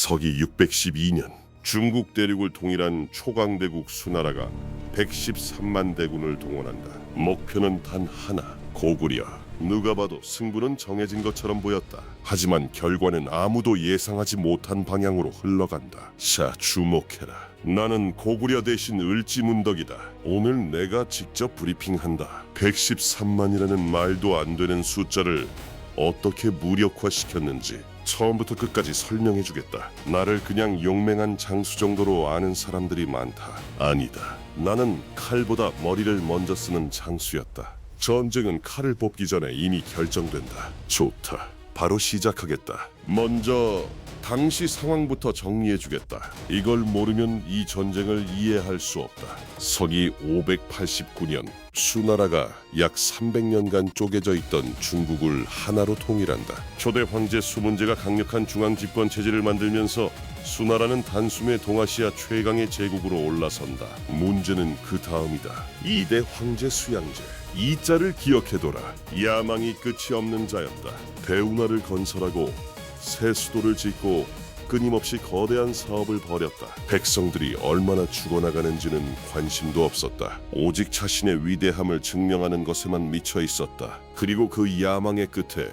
서기 612년 중국 대륙을 통일한 초강대국 수나라가 113만 대군을 동원한다. 목표는 단 하나, 고구려. 누가 봐도 승부는 정해진 것처럼 보였다. 하지만 결과는 아무도 예상하지 못한 방향으로 흘러간다. 자, 주목해라. 나는 고구려 대신 을지문덕이다. 오늘 내가 직접 브리핑한다. 113만이라는 말도 안 되는 숫자를 어떻게 무력화시켰는지 처음부터 끝까지 설명해주겠다. 나를 그냥 용맹한 장수 정도로 아는 사람들이 많다. 아니다. 나는 칼보다 머리를 먼저 쓰는 장수였다. 전쟁은 칼을 뽑기 전에 이미 결정된다. 좋다. 바로 시작하겠다. 먼저 당시 상황부터 정리해주겠다. 이걸 모르면 이 전쟁을 이해할 수 없다. 서기 589년 수나라가 약 300년간 쪼개져 있던 중국을 하나로 통일한다. 초대 황제 수문제가 강력한 중앙 집권 체제를 만들면서 수나라는 단숨에 동아시아 최강의 제국으로 올라선다. 문제는 그 다음이다. 2대 황제 수양제. 이 자를 기억해둬라. 야망이 끝이 없는 자였다. 대운하를 건설하고 새 수도를 짓고 끊임없이 거대한 사업을 벌였다. 백성들이 얼마나 죽어나가는지는 관심도 없었다. 오직 자신의 위대함을 증명하는 것에만 미쳐 있었다. 그리고 그 야망의 끝에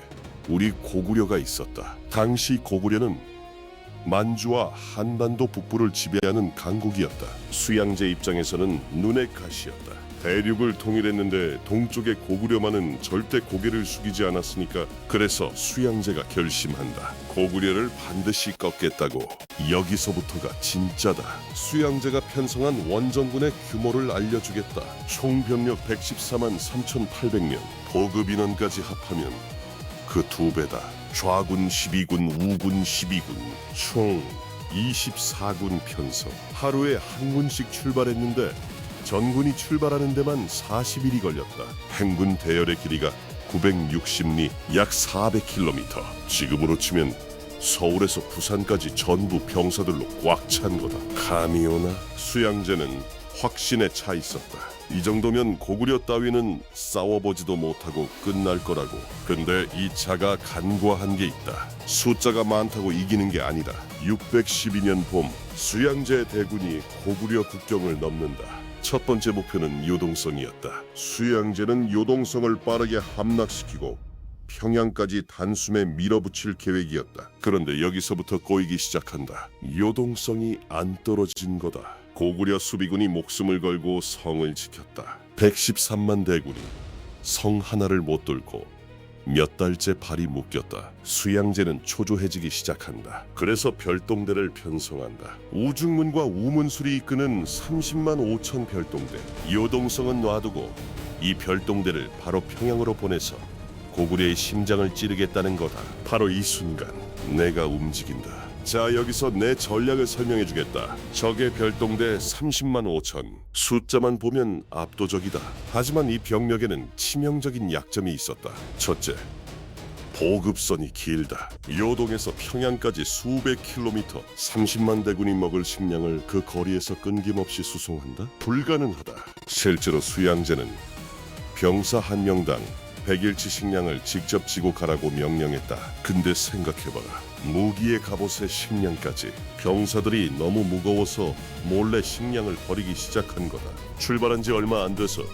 우리 고구려가 있었다. 당시 고구려는 만주와 한반도 북부를 지배하는 강국이었다. 수양제 입장에서는 눈의 가시였다. 대륙을 통일했는데 동쪽의 고구려만은 절대 고개를 숙이지 않았으니까, 그래서 수양제가 결심한다. 고구려를 반드시 꺾겠다고. 여기서부터가 진짜다. 수양제가 편성한 원정군의 규모를 알려주겠다. 총 병력 114만 3,800명, 보급 인원까지 합하면 그 2배다. 좌군 12군, 우군 12군, 총 24군 편성. 하루에 한 군씩 출발했는데 전군이 출발하는 데만 40일이 걸렸다. 행군 대열의 길이가 960리, 약 400km. 지금으로 치면 서울에서 부산까지 전부 병사들로 꽉 찬 거다. 감이 오나? 수양제는 확신에 차 있었다. 이 정도면 고구려 따위는 싸워보지도 못하고 끝날 거라고. 근데 이 차가 간과한 게 있다. 숫자가 많다고 이기는 게 아니다. 612년 봄 수양제 대군이 고구려 국경을 넘는다. 첫 번째 목표는 요동성이었다. 수양제는 요동성을 빠르게 함락시키고 평양까지 단숨에 밀어붙일 계획이었다. 그런데 여기서부터 꼬이기 시작한다. 요동성이 안 떨어진 거다. 고구려 수비군이 목숨을 걸고 성을 지켰다. 113만 대군이 성 하나를 못 뚫고 몇 달째 발이 묶였다. 수양제는 초조해지기 시작한다. 그래서 별동대를 편성한다. 우중문과 우문술이 이끄는 30만 5천 별동대. 요동성은 놔두고 이 별동대를 바로 평양으로 보내서 고구려의 심장을 찌르겠다는 거다. 바로 이 순간 내가 움직인다. 자, 여기서 내 전략을 설명해주겠다. 적의 별동대 30만 5천. 숫자만 보면 압도적이다. 하지만 이 병력에는 치명적인 약점이 있었다. 첫째, 보급선이 길다. 요동에서 평양까지 수백 킬로미터, 30만 대군이 먹을 식량을 그 거리에서 끊김없이 수송한다? 불가능하다. 실제로 수양제는 병사 한 명당 100일치 식량을 직접 지고 가라고 명령했다. 근데 생각해봐라. 무기의 갑옷에 식량까지. 병사들이 너무 무거워서 몰래 식량을 버리기 시작한 거다. 출발한 지 얼마 안 돼서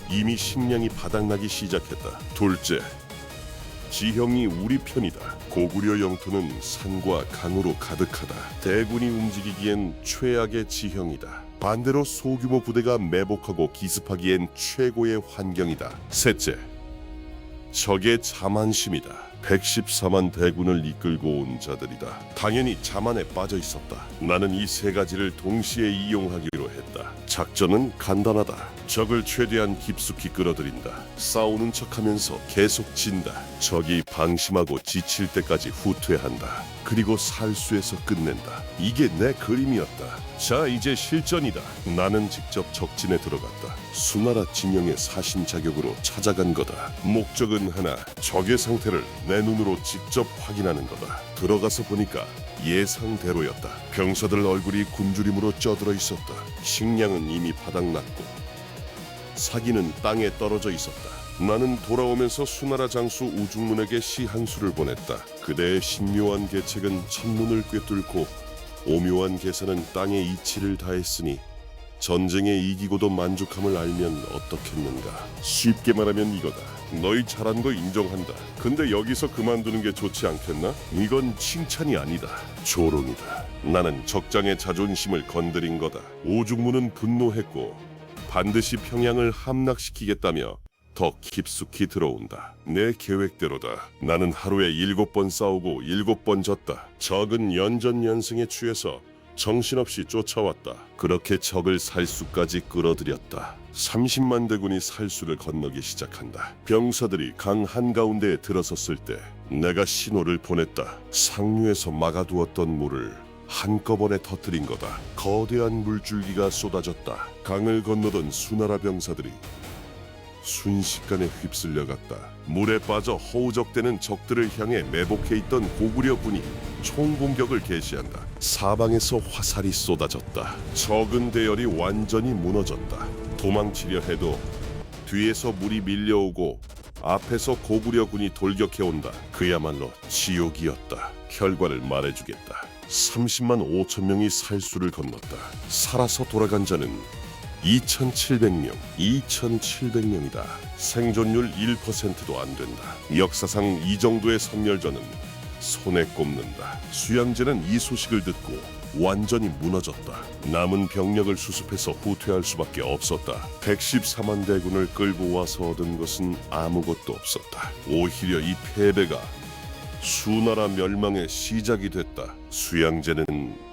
이미 식량이 바닥나기 시작했다. 둘째, 지형이 우리 편이다. 고구려 영토는 산과 강으로 가득하다. 대군이 움직이기엔 최악의 지형이다. 반대로 소규모 부대가 매복하고 기습하기엔 최고의 환경이다. 셋째, 적의 자만심이다. 114만 대군을 이끌고 온 자들이다. 당연히 자만에 빠져 있었다. 나는 이 세 가지를 동시에 이용하기로 했다. 작전은 간단하다. 적을 최대한 깊숙이 끌어들인다. 싸우는 척하면서 계속 진다. 적이 방심하고 지칠 때까지 후퇴한다. 그리고 살수에서 끝낸다. 이게 내 그림이었다. 자, 이제 실전이다. 나는 직접 적진에 들어갔다. 수나라 진영의 사신 자격으로 찾아간 거다. 목적은 하나, 적의 상태를 내 눈으로 직접 확인하는 거다. 들어가서 보니까 예상대로였다. 병사들 얼굴이 굶주림으로 쪄들어 있었다. 식량은 이미 바닥났고 사기는 땅에 떨어져 있었다. 나는 돌아오면서 수나라 장수 우중문에게 시 한 수를 보냈다. 그대의 신묘한 계책은 천문을 꿰뚫고 오묘한 계산은 땅의 이치를 다했으니 전쟁에 이기고도 만족함을 알면 어떻겠는가. 쉽게 말하면 이거다. 너희 잘한 거 인정한다. 근데 여기서 그만두는 게 좋지 않겠나? 이건 칭찬이 아니다. 조롱이다. 나는 적장의 자존심을 건드린 거다. 오중무는 분노했고 반드시 평양을 함락시키겠다며 더 깊숙이 들어온다. 내 계획대로다. 나는 하루에 7번 싸우고 7번 졌다. 적은 연전연승에 취해서 정신없이 쫓아왔다. 그렇게 적을 살수까지 끌어들였다. 30만 대군이 살수를 건너기 시작한다. 병사들이 강 한가운데에 들어섰을 때 내가 신호를 보냈다. 상류에서 막아두었던 물을 한꺼번에 터뜨린 거다. 거대한 물줄기가 쏟아졌다. 강을 건너던 수나라 병사들이 순식간에 휩쓸려갔다. 물에 빠져 허우적대는 적들을 향해 매복해 있던 고구려 군이 총공격을 개시한다. 사방에서 화살이 쏟아졌다. 적은 대열이 완전히 무너졌다. 도망치려 해도 뒤에서 물이 밀려오고 앞에서 고구려 군이 돌격해온다. 그야말로 지옥이었다. 결과를 말해주겠다. 30만 5천 명이 살수를 건넜다. 살아서 돌아간 자는 2,700명, 2,700명이다. 생존율 1%도 안 된다. 역사상 이 정도의 선멸전은 손에 꼽는다. 수양제는 이 소식을 듣고 완전히 무너졌다. 남은 병력을 수습해서 후퇴할 수밖에 없었다. 114만 대군을 끌고 와서 얻은 것은 아무것도 없었다. 오히려 이 패배가 수나라 멸망의 시작이 됐다. 수양제는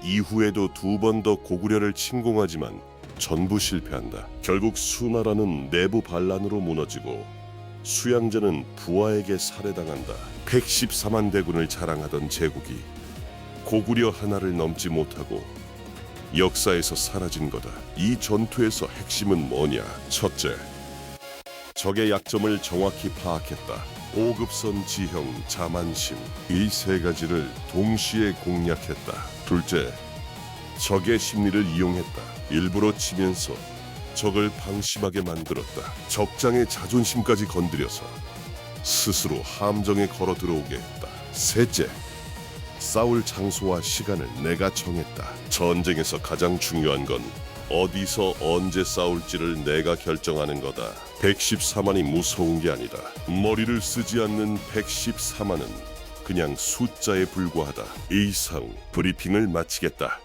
이후에도 2번 더 고구려를 침공하지만 전부 실패한다. 결국 수나라는 내부 반란으로 무너지고 수양제는 부하에게 살해당한다. 114만 대군을 자랑하던 제국이 고구려 하나를 넘지 못하고 역사에서 사라진 거다. 이 전투에서 핵심은 뭐냐? 첫째, 적의 약점을 정확히 파악했다. 5급선 지형, 자만심 이 세 가지를 동시에 공략했다. 둘째, 적의 심리를 이용했다. 일부러 치면서 적을 방심하게 만들었다. 적장의 자존심까지 건드려서 스스로 함정에 걸어 들어오게 했다. 셋째, 싸울 장소와 시간을 내가 정했다. 전쟁에서 가장 중요한 건 어디서 언제 싸울지를 내가 결정하는 거다. 114만이 무서운 게 아니다. 머리를 쓰지 않는 114만은 그냥 숫자에 불과하다. 이상 브리핑을 마치겠다.